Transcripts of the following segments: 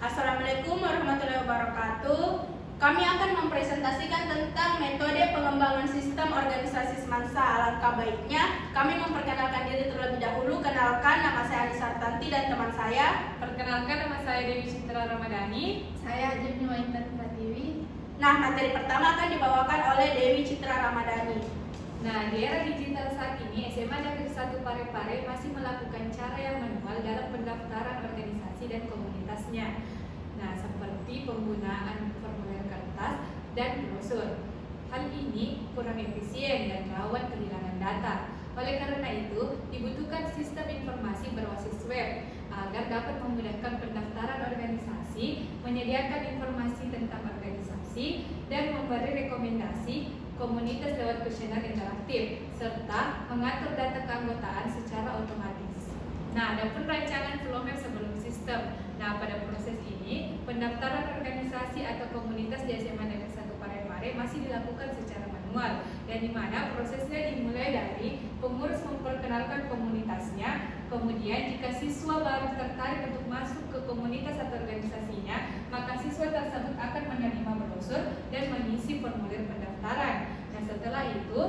Assalamualaikum warahmatullahi wabarakatuh. Kami akan mempresentasikan tentang metode pengembangan sistem organisasi semansa. Alangkah baiknya kami memperkenalkan diri terlebih dahulu. Kenalkan, nama saya Anissa Tanti dan teman saya. Perkenalkan, nama saya Dewi Citra Ramadhani. Saya Jemima Intan Pratiwi. Nah, materi pertama akan dibawakan oleh Dewi Citra Ramadhani. Nah, di era digital saat ini, SMA Negeri 1 Parepare masih melakukan cara yang manual dalam pendaftaran organisasi dan komunitasnya. Nah, seperti penggunaan formulir kertas dan brosur. Hal ini kurang efisien dan rawan kehilangan data. Oleh karena itu, dibutuhkan sistem informasi berbasis web agar dapat memudahkan pendaftaran organisasi, menyediakan informasi tentang organisasi, dan memberi rekomendasi komunitas lewat kuesioner interaktif, serta mengatur data keanggotaan secara otomatis. Nah, ada pun rancangan flow map sebelum sistem. Nah, pada proses ini, pendaftaran organisasi atau komunitas di SMA Negeri 1 Parepare masih dilakukan secara manual, dan di mana prosesnya dimulai dari pengurus memperkenalkan komunitasnya. Kemudian, jika siswa baru tertarik untuk masuk ke komunitas atau organisasinya, maka siswa tersebut akan menerima brosur dan mengisi formulir pendaftaran. Nah, setelah itu,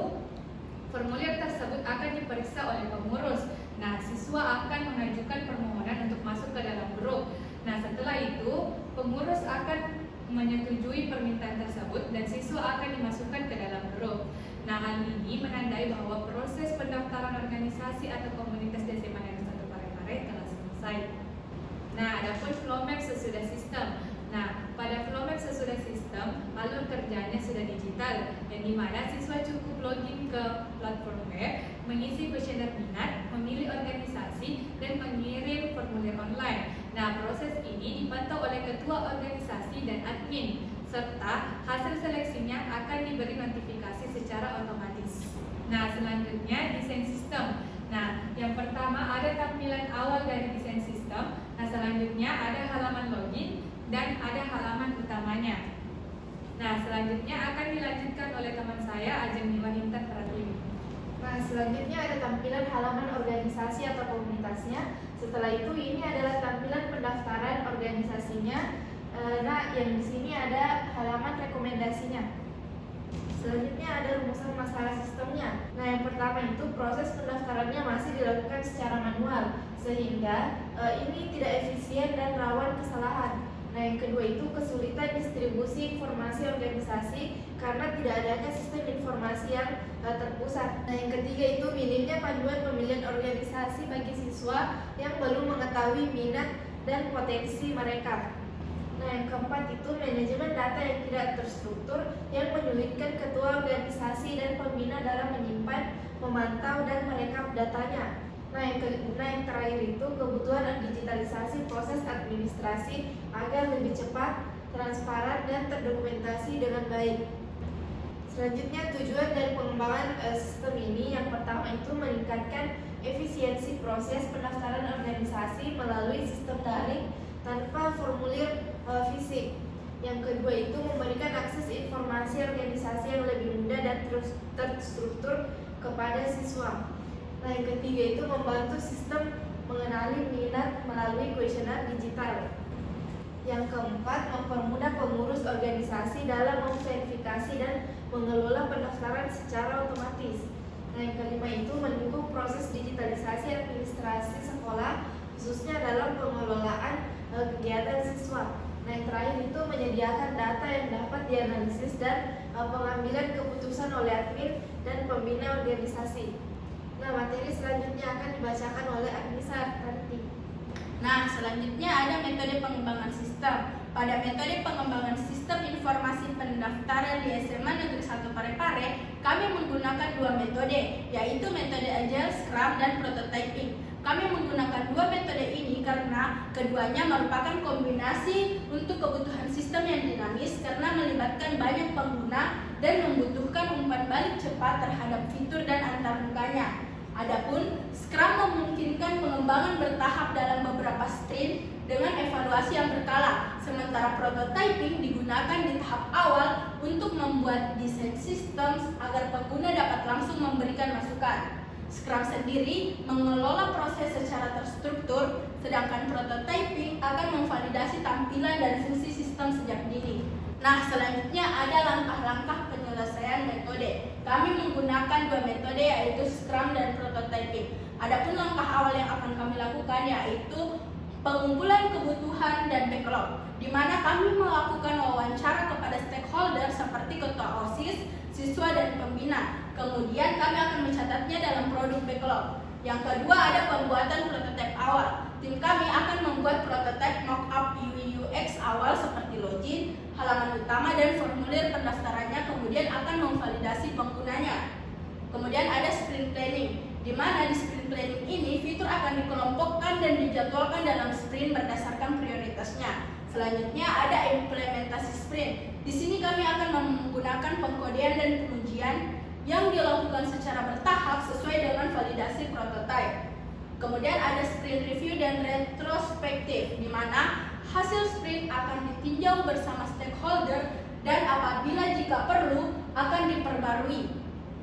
formulir tersebut akan diperiksa oleh pengurus. Nah, siswa akan mengajukan permohonan untuk masuk ke dalam grup. Nah, setelah itu, pengurus akan menyetujui permintaan tersebut dan siswa akan dimasukkan ke dalam grup. Nah, hal ini menandai bahwa proses pendaftaran organisasi atau komunitas di SMA Negeri 1 Parepare telah selesai. Nah, adapun flow map sesudah sistem. Nah, pada flow map sesudah sistem, alur kerjanya sudah digital, yang dimana siswa cukup login ke platform web, mengisi kuesioner minat, memilih organisasi, dan mengirim formulir online. Nah, proses ini dipantau oleh ketua organisasi dan admin, serta hasil seleksinya akan diberi notifikasi secara otomatis. Nah, selanjutnya desain sistem. Nah, yang pertama ada tampilan awal dari desain sistem. Nah, selanjutnya ada halaman login dan ada halaman utamanya. Nah, selanjutnya akan dilanjutkan oleh teman saya Jemima Intan Pratiwi. Nah, selanjutnya ada tampilan halaman organisasi atau komunitasnya. Setelah itu, ini adalah tampilan pendaftaran organisasinya. Nah, yang di sini ada halaman rekomendasinya. Selanjutnya ada rumusan masalah sistemnya. Nah, yang pertama itu proses pendaftarannya masih dilakukan secara manual, sehingga ini tidak efisien dan rawan kesalahan. Nah, yang kedua itu kesulitan distribusi informasi organisasi karena tidak adanya sistem informasi yang terpusat. Nah, yang ketiga itu minimnya panduan pemilihan organisasi bagi siswa yang belum mengetahui minat dan potensi mereka. Nah, yang keempat itu manajemen data yang tidak terstruktur yang menyulitkan ketua organisasi dan pembina dalam menyimpan, memantau, dan merekap datanya. Nah, yang terakhir itu kebutuhan digitalisasi proses administrasi agar lebih cepat, transparan, dan terdokumentasi dengan baik. Selanjutnya, tujuan dari pengembangan sistem ini yang pertama itu meningkatkan efisiensi proses pendaftaran organisasi melalui sistem daring tanpa formulir fisik. Yang kedua itu memberikan akses informasi organisasi yang lebih mudah dan terstruktur kepada siswa. Nah, yang ketiga itu membantu sistem mengenali minat melalui kuesioner digital. Yang keempat, mempermudah pengurus organisasi dalam memverifikasi dan mengelola pendaftaran secara otomatis. Nah, yang kelima itu mendukung proses digitalisasi administrasi sekolah, khususnya dalam pengelolaan kegiatan siswa. Nah, yang terakhir itu menyediakan data yang dapat dianalisis dan pengambilan keputusan oleh admin dan pembina organisasi. Nah, materi selanjutnya akan dibacakan oleh Anissa Tanti. Nah, selanjutnya ada metode pengembangan sistem. Pada metode pengembangan sistem informasi pendaftaran di SMA Negeri 1 Parepare, kami menggunakan dua metode, yaitu metode Agile, Scrum, dan Prototyping. Kami menggunakan dua metode ini karena keduanya merupakan kombinasi untuk kebutuhan sistem yang dinamis karena melibatkan banyak pengguna dan membutuhkan umpan balik cepat terhadap fitur dan antarmukanya. Adapun Scrum memungkinkan pengembangan bertahap dalam beberapa sprint dengan evaluasi yang berkala, sementara prototyping digunakan di tahap awal untuk membuat desain sistem agar pengguna dapat langsung memberikan masukan. Scrum sendiri mengelola proses secara terstruktur, sedangkan prototyping akan memvalidasi tampilan dan fungsi sistem sejak dini. Nah, selanjutnya ada langkah-langkah penyelesaian metode. Kami menggunakan dua metode, yaitu Scrum dan prototyping. Adapun langkah awal yang akan kami lakukan yaitu pengumpulan kebutuhan dan backlog, di mana kami melakukan wawancara kepada stakeholder seperti ketua OSIS, siswa, dan pembina. Kemudian kami akan mencatatnya dalam produk backlog. Yang kedua ada pembuatan prototipe awal. Tim kami akan membuat prototipe mockup UI UX awal seperti login, halaman utama, dan formulir pendaftarannya, kemudian akan memvalidasi penggunanya. Kemudian ada sprint planning, di mana di sprint planning ini fitur akan dikelompokkan dan dijadwalkan dalam sprint berdasarkan prioritasnya. Selanjutnya ada implementasi sprint. Di sini kami akan menggunakan pengkodean dan pengujian yang dilakukan secara bertahap sesuai dengan validasi prototipe. Kemudian ada sprint review dan retrospektif, di mana hasil sprint akan ditinjau bersama stakeholder dan apabila jika perlu akan diperbarui.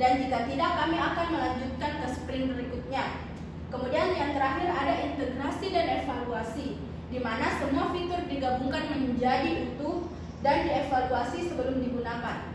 Dan jika tidak, kami akan melanjutkan ke sprint berikutnya. Kemudian yang terakhir ada integrasi dan evaluasi, di mana semua fitur digabungkan menjadi utuh dan dievaluasi sebelum digunakan.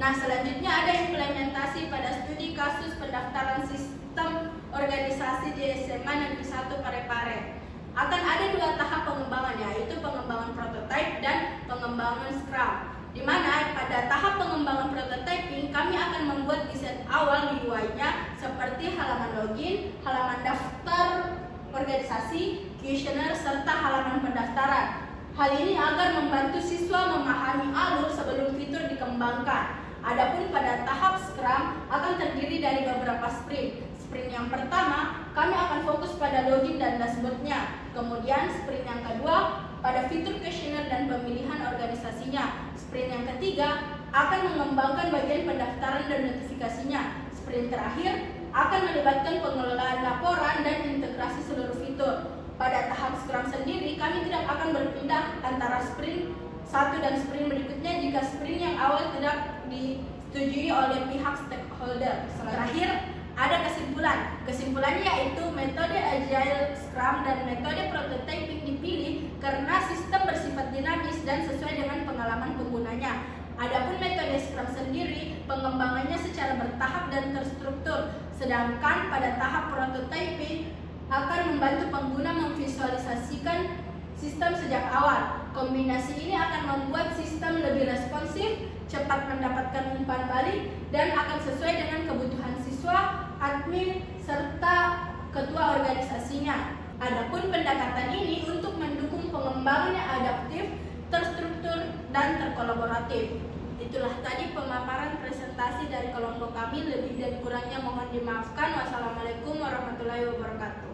Nah, selanjutnya ada implementasi pada studi kasus pendaftaran sistem organisasi di SMA Negeri 1 Parepare. Akan ada dua tahap pengembangan, yaitu pengembangan prototipe dan pengembangan Scrum. Di mana pada tahap pengembangan prototyping kami akan membuat desain awal UI-nya seperti halaman login, halaman daftar organisasi, kuesioner, serta halaman pendaftaran. Hal ini agar membantu siswa memahami alur sebelum fitur dikembangkan. Adapun pada tahap Scrum akan terdiri dari beberapa sprint. Sprint yang pertama, kami akan fokus pada login dan dashboard-nya. Kemudian sprint yang kedua pada fitur kuesioner dan pemilihan organisasinya. Sprint yang ketiga akan mengembangkan bagian pendaftaran dan notifikasinya. Sprint terakhir akan melibatkan pengelolaan laporan dan integrasi seluruh fitur. Pada tahap Scrum sendiri, kami tidak akan berpindah antara sprint satu dan sprint berikutnya jika sprint yang awal tidak disetujui oleh pihak stakeholder. Terakhir, ada kesimpulan. Kesimpulannya yaitu metode Agile Scrum dan metode prototyping dipilih karena sistem bersifat dinamis dan sesuai dengan pengalaman penggunanya. Adapun metode Scrum sendiri, pengembangannya secara bertahap dan terstruktur, sedangkan pada tahap prototyping akan membantu pengguna memvisualisasikan sistem sejak awal. Kombinasi ini akan membuat sistem lebih responsif, cepat mendapatkan umpan balik, dan akan sesuai dengan kebutuhan siswa, admin, serta ketua organisasinya. Adapun pendekatan ini untuk mendukung pengembangan yang adaptif, terstruktur, dan terkolaboratif. Itulah tadi pemaparan presentasi dari kelompok kami. Lebih dan kurangnya mohon dimaafkan. Wassalamualaikum warahmatullahi wabarakatuh.